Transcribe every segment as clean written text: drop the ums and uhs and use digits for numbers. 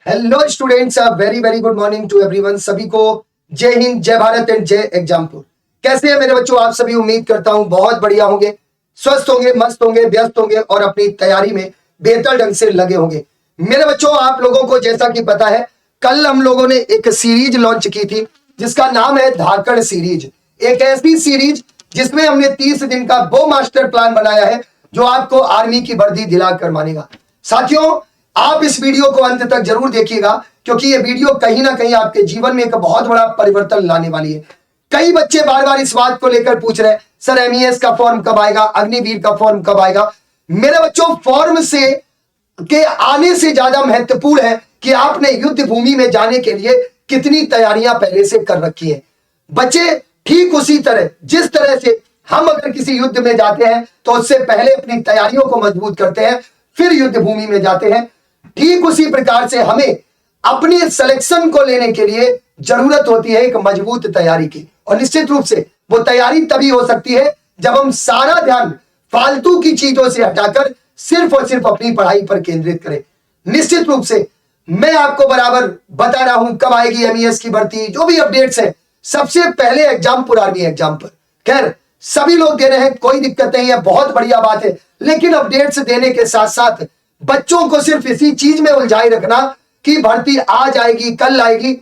Hello students, very very good morning to everyone. सभी को जय हिंद, जय भारत एंड जय एग्जामपुर। कैसे हैं मेरे बच्चों आप सभी? उम्मीद करता हूं बहुत बढ़िया होंगे, स्वस्थ होंगे, मस्त होंगे, व्यस्त होंगे और अपनी तैयारी में बेहतर ढंग से लगे होंगे। मेरे बच्चों, आप लोगों को जैसा कि पता है, कल हम लोगों ने एक सीरीज लॉन्च की थी जिसका नाम है धाकड़ सीरीज। एक ऐसी सीरीज जिसमें हमने 30 दिन का वो मास्टर प्लान बनाया है जो आपको आर्मी की वर्दी दिलाकर मानेगा। साथियों, आप इस वीडियो को अंत तक जरूर देखिएगा क्योंकि ये वीडियो कहीं ना कहीं आपके जीवन में एक बहुत बड़ा परिवर्तन लाने वाली है। कई बच्चे बार बार इस बात को लेकर पूछ रहे हैं, सर एमईएस का फॉर्म कब आएगा, अग्निवीर का फॉर्म कब आएगा। मेरे बच्चों, फॉर्म से के आने से ज्यादा महत्वपूर्ण है कि आपने युद्ध भूमि में जाने के लिए कितनी तैयारियां पहले से कर रखी है। बच्चे, ठीक उसी तरह जिस तरह से हम अगर किसी युद्ध में जाते हैं तो उससे पहले अपनी तैयारियों को मजबूत करते हैं, फिर युद्ध भूमि में जाते हैं, ठीक उसी प्रकार से हमें अपने सिलेक्शन को लेने के लिए जरूरत होती है एक मजबूत तैयारी की। और निश्चित रूप से वो तैयारी तभी हो सकती है जब हम सारा ध्यान फालतू की चीजों से हटाकर सिर्फ और सिर्फ अपनी पढ़ाई पर केंद्रित करें। निश्चित रूप से मैं आपको बराबर बता रहा हूं कब आएगी एमईएस की भर्ती, जो भी अपडेट्स है सबसे पहले एग्जामपुर आर्मी एग्जाम पर। खैर, सभी लोग दे रहे हैं, कोई दिक्कत नहीं है, बहुत बढ़िया बात है, लेकिन अपडेट्स देने के साथ साथ बच्चों को सिर्फ इसी चीज में उलझाए रखना कि भर्ती आज आएगी, कल आएगी।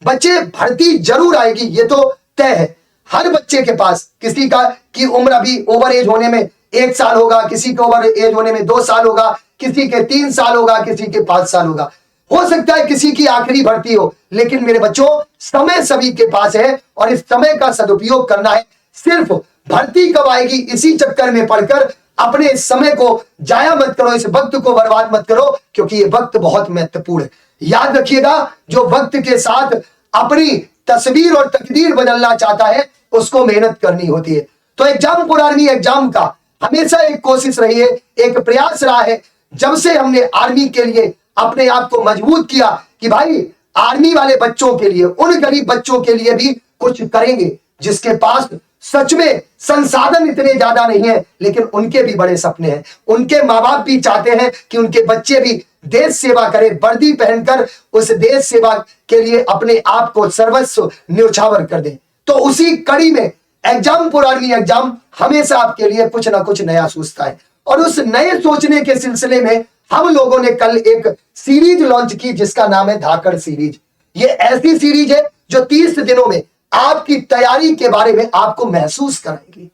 बच्चे, भर्ती जरूर आएगी, ये तो तय है। हर बच्चे के पास, किसी का की उम्र अभी ओवर एज होने में 1 साल होगा, किसी के ओवर एज होने में 2 साल होगा, किसी के 3 साल होगा, किसी के 5 साल होगा, हो सकता है किसी की आखिरी भर्ती हो। लेकिन मेरे बच्चों, समय सभी के पास है और इस समय का सदुपयोग करना है। सिर्फ भर्ती कब आएगी इसी चक्कर में पढ़कर अपने इस समय को जाया मत करो, इस वक्त को बर्बाद मत करो, क्योंकि ये वक्त बहुत महत्वपूर्ण है। याद रखिएगा, जो वक्त के साथ अपनी तस्वीर और तकदीर बदलना चाहता है उसको मेहनत करनी होती है। तो एग्जामपुर आर्मी एग्जाम का हमेशा एक कोशिश रही है, एक प्रयास रहा है, जब से हमने आर्मी के लिए अपने आप को मजबूत किया कि भाई आर्मी वाले बच्चों के लिए, उन गरीब बच्चों के लिए भी कुछ करेंगे जिसके पास सच में संसाधन इतने ज्यादा नहीं है, लेकिन उनके भी बड़े सपने हैं। उनके माँ बाप भी चाहते हैं कि उनके बच्चे भी देश सेवा करें, वर्दी पहनकर उस देश सेवा के लिए अपने आप को सर्वस्व न्यौछावर कर दें। तो उसी कड़ी में एग्जामपुर आर्मी एग्जाम हमेशा आपके लिए कुछ ना कुछ नया सोचता है। और उस नए सोचने के सिलसिले में हम लोगों ने कल एक सीरीज लॉन्च की जिसका नाम है धाकड़ सीरीज। ये ऐसी सीरीज है जो 30 दिनों में आपकी तैयारी के बारे में आपको महसूस कराएगी,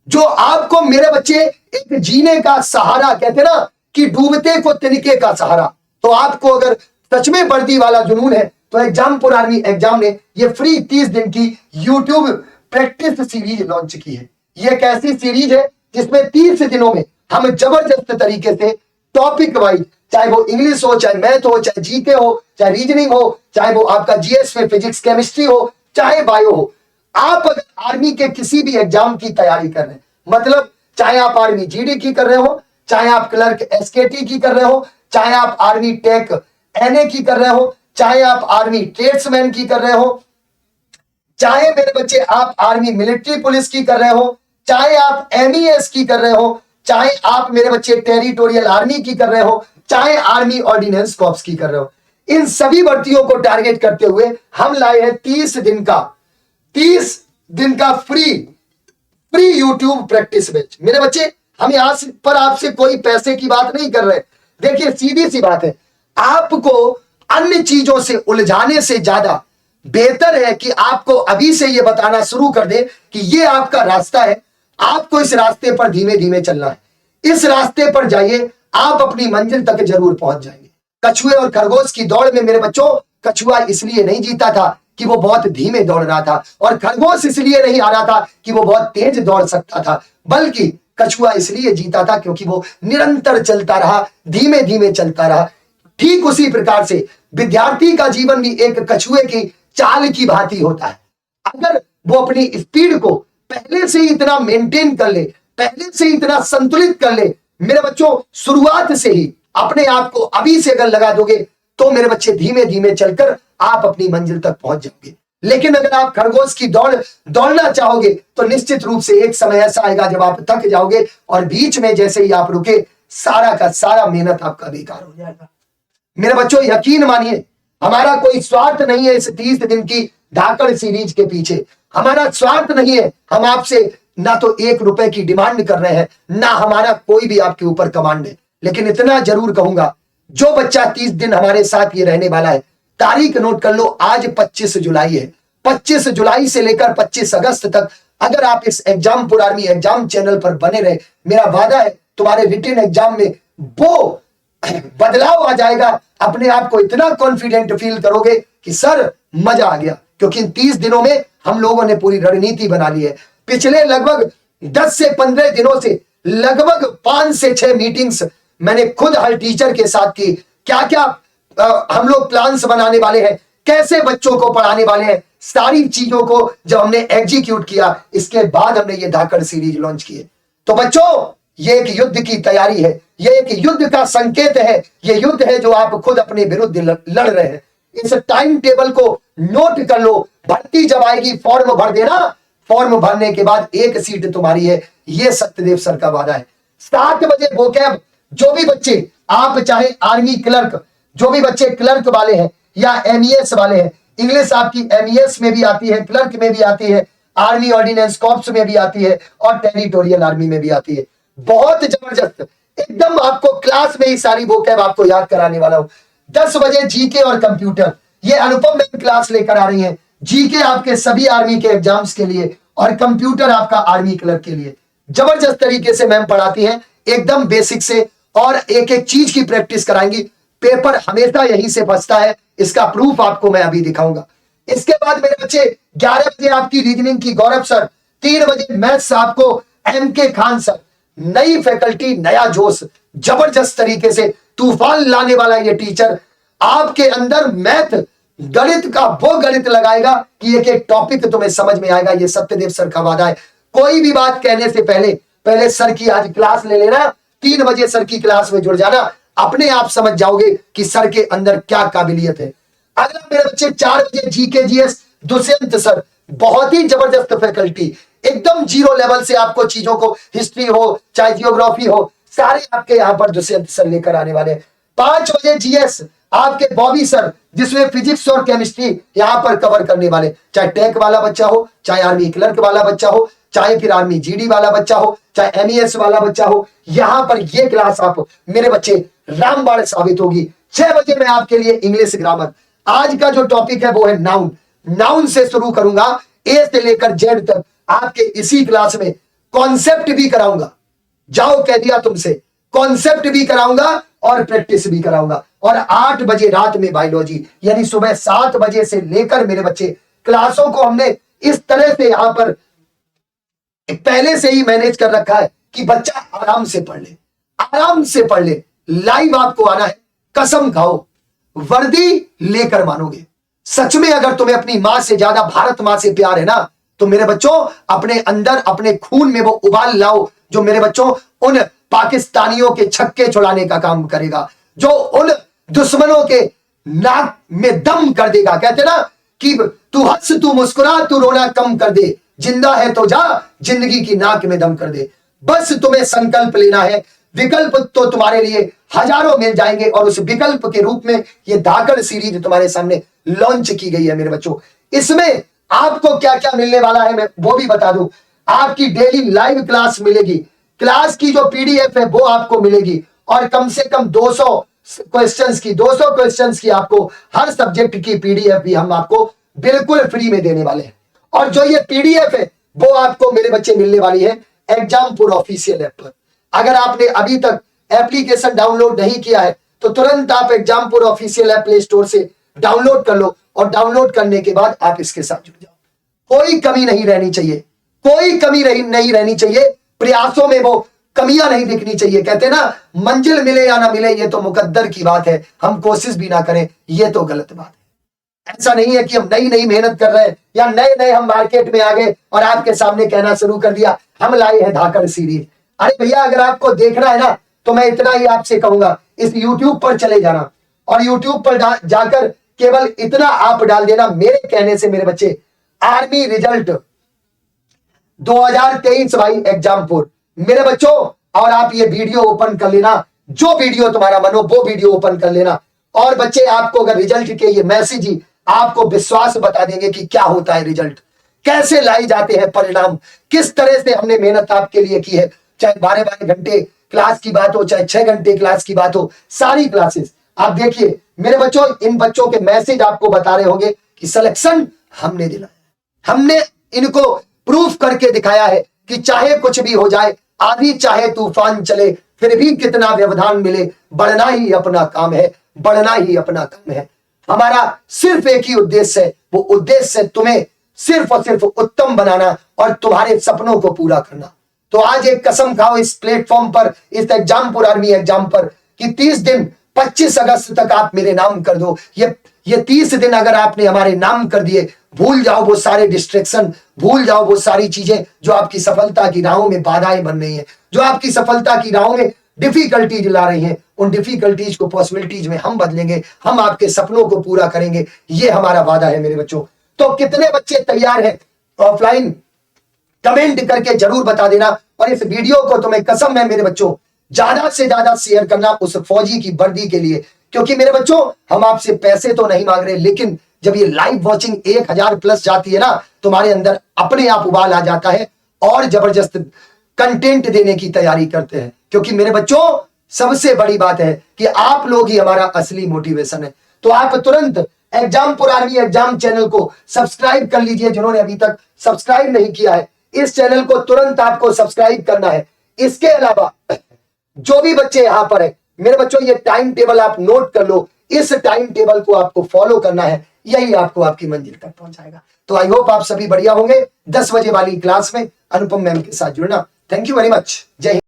जो आपको मेरे बच्चे एक जीने का सहारा, कहते ना कि डूबते को तिनके का सहारा। तो आपको अगर सच में वर्दी वाला जुनून है तो एग्जामपुर आर्मी एग्जाम ने ये फ्री 30 दिन की यूट्यूब प्रैक्टिस सीरीज लॉन्च की है। ये एक ऐसी सीरीज है जिसमें 30 दिनों में हम जबरदस्त तरीके से टॉपिक वाइज, चाहे वो इंग्लिश हो, चाहे मैथ हो, चाहे जीके हो, चाहे रीजनिंग हो, चाहे वो आपका जीएस में फिजिक्स केमिस्ट्री हो, चाहे बायो हो, आप अगर आर्मी के किसी भी एग्जाम की तैयारी कर रहे हैं, मतलब चाहे आप आर्मी जीडी की कर रहे हो, चाहे आप क्लर्क एसकेटी की कर रहे हो, चाहे आप आर्मी टेक एनए की कर रहे हो, चाहे आप आर्मी ट्रेड्समैन की कर रहे हो, चाहे मेरे बच्चे आप आर्मी मिलिट्री पुलिस की कर रहे हो, चाहे आप एमईएस की कर रहे हो, चाहे आप मेरे बच्चे टेरिटोरियल आर्मी की कर रहे हो, चाहे आर्मी ऑर्डिनेंस कॉर्प्स की कर रहे हो, इन सभी भर्तियों को टारगेट करते हुए हम लाए हैं 30 दिन का फ्री यूट्यूब प्रैक्टिस बैच। मेरे बच्चे, हम यहां पर आपसे कोई पैसे की बात नहीं कर रहे। देखिए, सीधी सी बात है, आपको अन्य चीजों से उलझाने से ज्यादा बेहतर है कि आपको अभी से यह बताना शुरू कर दे कि यह आपका रास्ता है, आपको इस रास्ते पर धीमे धीमे चलना है, इस रास्ते पर जाइए, आप अपनी मंजिल तक जरूर पहुंच जाएंगे। कछुए और खरगोश की दौड़ में मेरे बच्चों, कछुआ इसलिए नहीं जीता था कि वो बहुत धीमे दौड़ रहा था, और खरगोश इसलिए नहीं आ रहा था कि वो बहुत तेज दौड़ सकता था, बल्कि कछुआ इसलिए जीता था क्योंकि वो निरंतर चलता रहा, धीमे धीमे चलता रहा। ठीक उसी प्रकार से विद्यार्थी का जीवन भी एक कछुए की चाल की भांति होता है। अगर वो अपनी स्पीड को पहले से ही इतना मेंटेन कर ले, पहले से ही इतना संतुलित कर ले, मेरे बच्चों, शुरुआत से ही अपने आप को अभी से अगर लगा दोगे तो मेरे बच्चे धीमे धीमे चलकर आप अपनी मंजिल तक पहुंच जाओगे। लेकिन अगर आप खरगोश की दौड़ना चाहोगे तो निश्चित रूप से एक समय ऐसा आएगा जब आप थक जाओगे और बीच में जैसे ही आप रुके, सारा का सारा मेहनत आपका बेकार हो जाएगा। मेरे बच्चों यकीन मानिए, हमारा कोई स्वार्थ नहीं है इस 30 दिन की धाकड़ सीरीज के पीछे। हमारा स्वार्थ नहीं है, हम आपसे ना तो 1 रुपए की डिमांड कर रहे हैं, ना हमारा कोई भी आपके ऊपर कमांड है। लेकिन इतना जरूर कहूंगा, जो बच्चा 30 दिन हमारे साथ ये रहने वाला है, तारीख नोट कर लो, आज 25 जुलाई है। 25 जुलाई से लेकर 25 अगस्त तक अगर आप इस एग्जामपुर आर्मी एग्जाम चैनल पर बने रहे, मेरा वादा है तुम्हारे रिटन एग्जाम में वो बदलाव आ जाएगा। अपने आप को इतना कॉन्फिडेंट फील करोगे कि सर मजा आ गया, क्योंकि इन 30 दिनों में हम लोगों ने पूरी रणनीति बना ली है। पिछले लगभग 10 से 15 दिनों से लगभग 5 से 6 मीटिंग्स मैंने खुद हर टीचर के साथ की। क्या क्या हम लोग प्लान्स बनाने वाले हैं, कैसे बच्चों को पढ़ाने वाले हैं, सारी चीजों को जब हमने एग्जीक्यूट किया, इसके बाद हमने ये धाकड़ सीरीज लॉन्च की है। तो बच्चों, ये एक युद्ध की तैयारी है, ये एक युद्ध का संकेत है, ये युद्ध है जो आप खुद अपने विरुद्ध लड़ रहे हैं। इस टाइम टेबल को नोट कर लो। भर्ती जब आएगी फॉर्म भर देना, फॉर्म भरने के बाद 1 सीट तुम्हारी है, ये सत्यदेव सर का वादा है। 7 बजे वोकैब, जो भी बच्चे, आप चाहे आर्मी क्लर्क, जो भी बच्चे क्लर्क वाले हैं या एमईएस वाले हैं, इंग्लिश आपकी एमईएस में भी आती है, क्लर्क में भी आती है, आर्मी ऑर्डिनेंस कॉर्प्स में भी आती है और टेरिटोरियल आर्मी में भी आती है। बहुत जबरदस्त, एकदम आपको क्लास में ही सारी वोकैब आपको याद कराने वाला हूं। 10 बजे जीके और कंप्यूटर, ये अनुपम मैम क्लास लेकर आ रही हैं। जीके आपके सभी आर्मी के एग्जाम्स के लिए और कंप्यूटर आपका आर्मी क्लर्क के लिए। जबरदस्त तरीके से मैम पढ़ाती हैं, एकदम बेसिक से, और एक एक चीज की प्रैक्टिस कराएंगी। पेपर हमेशा यहीं से फंसता है, इसका प्रूफ आपको मैं अभी दिखाऊंगा। इसके बाद मेरे बच्चे 11 बजे आपकी रीजनिंग की गौरव सर, 3 बजे मैथ्स आपको एमके खान सर। नई फैकल्टी, नया जोश, जबरदस्त तरीके से तूफान लाने वाला ये टीचर आपके अंदर मैथ गणित का वो गणित लगाएगा कि एक एक टॉपिक तुम्हें समझ में आएगा। ये सत्यदेव सर का वादा है। कोई भी बात कहने से पहले सर की आज क्लास ले लेना, 3 बजे सर की क्लास में जुड़ जाना, अपने आप समझ जाओगे कि सर के अंदर क्या काबिलियत है। अगला मेरे बच्चे 4 बजे जीके जीएस दुष्यंत सर, बहुत ही जबरदस्त फैकल्टी, एकदम जीरो लेवल से आपको चीजों को, हिस्ट्री हो चाहे जियोग्राफी हो, सारे आपके यहाँ पर दुष्यंत सर लेकर आने वाले हैं। 5 बजे जीएस आपके बॉबी सर, जिसमें फिजिक्स और केमिस्ट्री यहाँ पर कवर करने वाले, चाहे टेक वाला बच्चा हो, चाहे आर्मी क्लर्क वाला बच्चा हो, चाहे फिर आर्मी जीडी वाला बच्चा हो, चाहे एमईएस वाला बच्चा हो, यहाँ पर ये क्लास आप मेरे बच्चे रामबाण साबित होगी। 6 बजे मैं आपके लिए इंग्लिश ग्रामर, आज का जो टॉपिक है वो है नाउन। नाउन से शुरू करूंगा, ए से लेकर जेड तक आपके इसी क्लास में कॉन्सेप्ट भी कराऊंगा। जाओ कह दिया तुमसे, कॉन्सेप्ट भी कराऊंगा और प्रैक्टिस भी कराऊंगा। और 8 बजे रात में बायोलॉजी, यानी सुबह 7 बजे से लेकर मेरे बच्चे क्लासों को हमने इस तरह से यहां पर पहले से ही मैनेज कर रखा है कि बच्चा आराम से पढ़ ले, आराम से पढ़ ले। लाइव आपको आना है, कसम खाओ, वर्दी लेकर मानोगे। सच में अगर तुम्हें अपनी मां से ज्यादा भारत मां से प्यार है ना, तो मेरे बच्चों अपने अंदर, अपने खून में वो उबाल लाओ जो मेरे बच्चों उन पाकिस्तानियों के छक्के छुड़ाने का काम करेगा, जो उन दुश्मनों के नाक में दम कर देगा। कहते ना कि तू हंस, तू मुस्कुरा, तू रोना कम कर दे, जिंदा है तो जा, जिंदगी की नाक में दम कर दे। बस तुम्हें संकल्प लेना है। विकल्प तो तुम्हारे लिए हजारों मिल जाएंगे, और उस विकल्प के रूप में ये धाकड़ सीरीज तुम्हारे सामने लॉन्च की गई है मेरे बच्चों। इसमें आपको क्या क्या मिलने वाला है मैं वो भी बता दूं। आपकी डेली लाइव क्लास मिलेगी, क्लास की जो पीडीएफ है वो आपको मिलेगी, और कम से कम 200 क्वेश्चंस की आपको हर सब्जेक्ट की पीडीएफ भी हम आपको बिल्कुल फ्री में देने वाले हैं। और जो ये पीडीएफ है वो आपको मेरे बच्चे मिलने वाली है एग्जामपुर ऑफिशियल ऐप पर। अगर आपने अभी तक एप्लीकेशन डाउनलोड नहीं किया है तो तुरंत आप Exampur official app play store से डाउनलोड कर लो, और डाउनलोड करने के बाद आप इसके साथ जुड़ जाओ। कोई कमी नहीं रहनी चाहिए, कोई कमी नहीं रहनी चाहिए। प्रयासों में वो कमियां नहीं दिखनी चाहिए। कहते ना, मंजिल मिले या ना मिले ये तो मुकद्दर की बात है, हम कोशिश भी ना करें ये तो गलत बात है। ऐसा नहीं है कि हम नई मेहनत कर रहे हैं या नए हम मार्केट में आ गए और आपके सामने कहना शुरू कर दिया हम लाए हैं धाकड़ सीरीज। अरे भैया, अगर आपको देखना है ना तो मैं इतना ही आपसे कहूंगा, इस YouTube पर चले जाना और YouTube पर जाकर केवल इतना आप डाल देना मेरे कहने से मेरे बच्चे, आर्मी रिजल्ट 2023 भाई एग्जामपुर मेरे बच्चों। और आप ये वीडियो ओपन कर लेना, जो वीडियो तुम्हारा मन हो वो वीडियो ओपन कर लेना, और बच्चे आपको अगर रिजल्ट के ये मैसेज ही आपको विश्वास बता देंगे कि क्या होता है रिजल्ट, कैसे लाई जाते हैं परिणाम, किस तरह से हमने मेहनत आपके लिए की है, चाहे 12-12 घंटे क्लास की बात हो, चाहे 6 घंटे क्लास की बात हो, सारी क्लासेस आप देखिए मेरे बच्चों। इन बच्चों के मैसेज आपको बता रहे होंगे कि सिलेक्शन हमने दिलाया, हमने इनको प्रूफ करके दिखाया है कि चाहे कुछ भी हो जाए, आंधी चाहे तूफान चले, फिर भी कितना व्यवधान मिले, बढ़ना ही अपना काम है, बढ़ना ही अपना काम है। हमारा सिर्फ एक ही उद्देश्य है, वो उद्देश्य है तुम्हें सिर्फ और सिर्फ उत्तम बनाना और तुम्हारे सपनों को पूरा करना। तो आज एक कसम खाओ इस प्लेटफॉर्म पर, इस एग्जामपुर आर्मी एग्जाम पर, कि 30 दिन 25 अगस्त तक आप मेरे नाम कर दो। ये 30 दिन अगर आपने हमारे नाम कर दिए, भूल जाओ वो सारे डिस्ट्रैक्शन, भूल जाओ वो सारी चीजें जो आपकी सफलता की राहों में बाधाएं बन रही हैं, जो आपकी सफलता की राहों में डिफिकल्टीज ला रही हैं। उन डिफिकल्टीज को पॉसिबिलिटीज में हम बदलेंगे, हम आपके सपनों को पूरा करेंगे, ये हमारा वादा है मेरे बच्चों। तो कितने बच्चे तैयार हैं ऑफलाइन, कमेंट करके जरूर बता देना। और इस वीडियो को तुम्हें कसम है मेरे बच्चों ज्यादा से ज्यादा शेयर करना उस फौजी की वर्दी के लिए, क्योंकि मेरे बच्चों हम आपसे पैसे तो नहीं मांग रहे, लेकिन जब ये लाइव वॉचिंग 1000 प्लस जाती है ना, तुम्हारे अंदर अपने आप उबाल आ जाता है और जबरदस्त कंटेंट देने की तैयारी करते हैं। क्योंकि मेरे बच्चों सबसे बड़ी बात है कि आप लोग ही हमारा असली मोटिवेशन है। तो आप तुरंत एग्जामपुर आर्मी एग्जाम चैनल को सब्सक्राइब कर लीजिए, जिन्होंने अभी तक सब्सक्राइब नहीं किया है इस चैनल को तुरंत आपको सब्सक्राइब करना है। इसके अलावा जो भी बच्चे यहां पर है मेरे बच्चों, ये टाइम टेबल आप नोट कर लो, इस टाइम टेबल को आपको फॉलो करना है, यही आपको आपकी मंजिल तक पहुंचाएगा। तो आई होप आप सभी बढ़िया होंगे। 10 बजे वाली क्लास में अनुपम मैम के साथ जुड़ना। Thank you very much. जय हिंद।